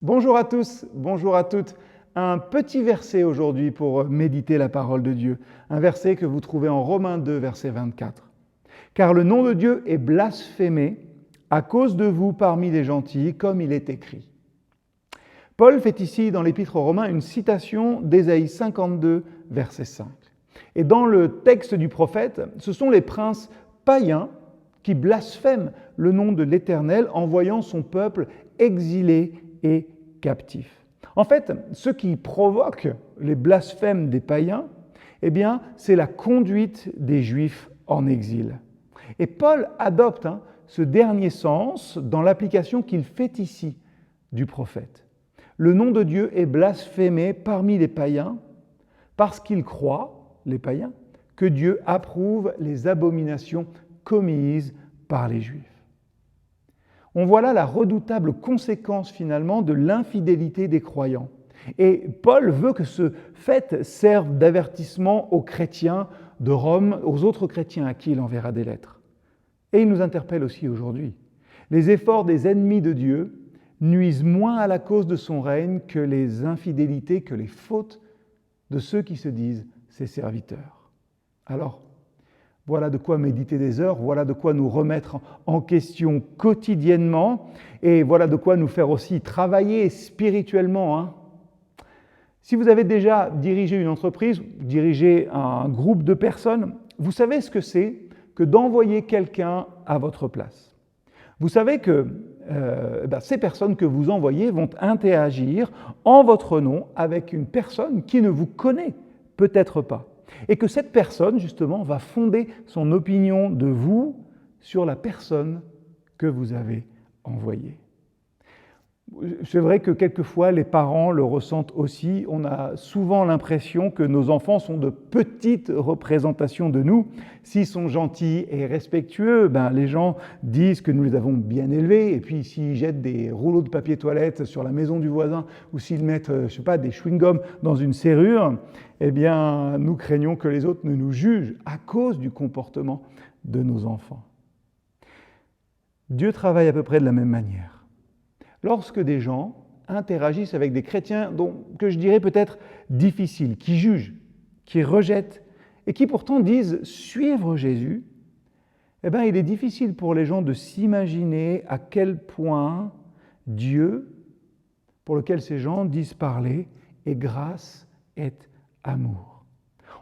Bonjour à tous, bonjour à toutes. Un petit verset aujourd'hui pour méditer la parole de Dieu. Un verset que vous trouvez en Romains 2, verset 24. Car le nom de Dieu est blasphémé à cause de vous parmi les gentils, comme il est écrit. Paul fait ici dans l'Épître aux Romains une citation d'Ésaïe 52, verset 5. Et dans le texte du prophète, ce sont les princes païens qui blasphèment le nom de l'Éternel en voyant son peuple exilé et captif. En fait, ce qui provoque les blasphèmes des païens, c'est la conduite des Juifs en exil. Et Paul adopte ce dernier sens dans l'application qu'il fait ici du prophète. Le nom de Dieu est blasphémé parmi les païens parce qu'ils croient, les païens, que Dieu approuve les abominations commises par les Juifs. On voit là la redoutable conséquence finalement de l'infidélité des croyants. Et Paul veut que ce fait serve d'avertissement aux chrétiens de Rome, aux autres chrétiens à qui il enverra des lettres. Et il nous interpelle aussi aujourd'hui. Les efforts des ennemis de Dieu nuisent moins à la cause de son règne que les infidélités, que les fautes de ceux qui se disent ses serviteurs. Alors, voilà de quoi méditer des heures, voilà de quoi nous remettre en question quotidiennement et voilà de quoi nous faire aussi travailler spirituellement. Si vous avez déjà dirigé une entreprise, dirigé un groupe de personnes, vous savez ce que c'est que d'envoyer quelqu'un à votre place. Vous savez que ces personnes que vous envoyez vont interagir en votre nom avec une personne qui ne vous connaît peut-être pas. Et que cette personne, justement, va fonder son opinion de vous sur la personne que vous avez envoyée. C'est vrai que quelquefois, les parents le ressentent aussi. On a souvent l'impression que nos enfants sont de petites représentations de nous. S'ils sont gentils et respectueux, les gens disent que nous les avons bien élevés. Et puis, s'ils jettent des rouleaux de papier toilette sur la maison du voisin ou s'ils mettent, des chewing-gums dans une serrure, nous craignons que les autres ne nous jugent à cause du comportement de nos enfants. Dieu travaille à peu près de la même manière. Lorsque des gens interagissent avec des chrétiens que je dirais peut-être difficiles, qui jugent, qui rejettent et qui pourtant disent suivre Jésus, il est difficile pour les gens de s'imaginer à quel point Dieu, pour lequel ces gens disent parler, est grâce, est amour.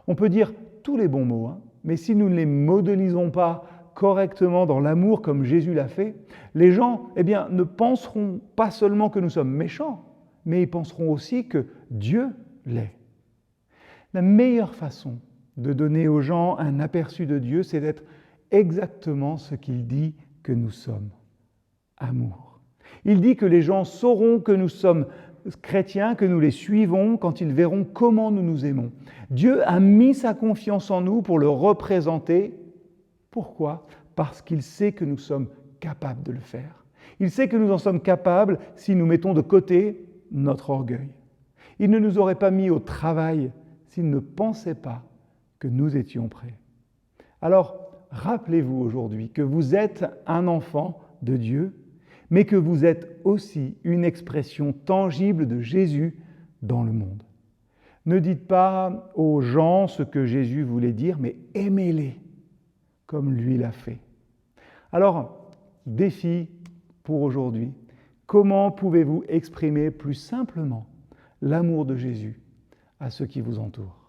On peut dire tous les bons mots, mais si nous ne les modélisons pas correctement dans l'amour comme Jésus l'a fait, les gens ne penseront pas seulement que nous sommes méchants, mais ils penseront aussi que Dieu l'est. La meilleure façon de donner aux gens un aperçu de Dieu, c'est d'être exactement ce qu'il dit que nous sommes. Amour. Il dit que les gens sauront que nous sommes chrétiens, que nous les suivons quand ils verront comment nous nous aimons. Dieu a mis sa confiance en nous pour le représenter. Pourquoi ? Parce qu'il sait que nous sommes capables de le faire. Il sait que nous en sommes capables si nous mettons de côté notre orgueil. Il ne nous aurait pas mis au travail s'il ne pensait pas que nous étions prêts. Alors, rappelez-vous aujourd'hui que vous êtes un enfant de Dieu, mais que vous êtes aussi une expression tangible de Jésus dans le monde. Ne dites pas aux gens ce que Jésus voulait dire, mais aimez-les comme lui l'a fait. Alors, défi pour aujourd'hui. Comment pouvez-vous exprimer plus simplement l'amour de Jésus à ceux qui vous entourent ?